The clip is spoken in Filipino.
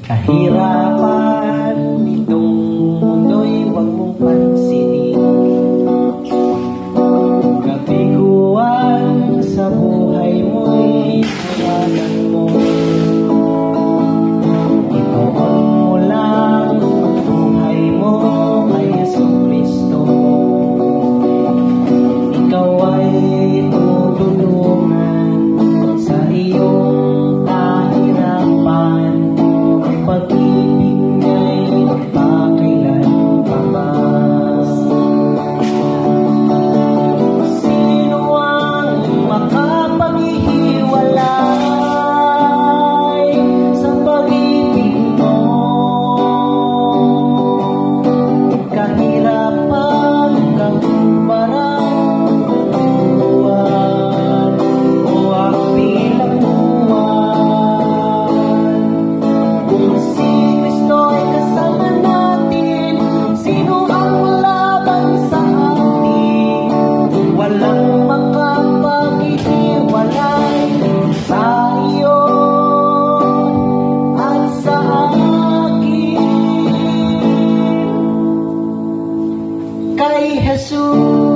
Kahirapan nitong mundo'y huwag mong pansinin. Kabiguan sa buhay mo'y iwanan mo. Ituon mo lang ang buhay mo kay Jesucristo. Ikaw ay tutulungan sa iyong kahirapan. Pag-ibig niya'y magpakailanman. Sino ang makapaghihiwalay sa pag-ibig mo? Kahirapan kang parang buwan o ang bilang buwan. Kung si Kristo ay kasama natin, sino ang laban sa atin? Walang makapaghihiwalay sa iyo at sa akin. Kay Jesus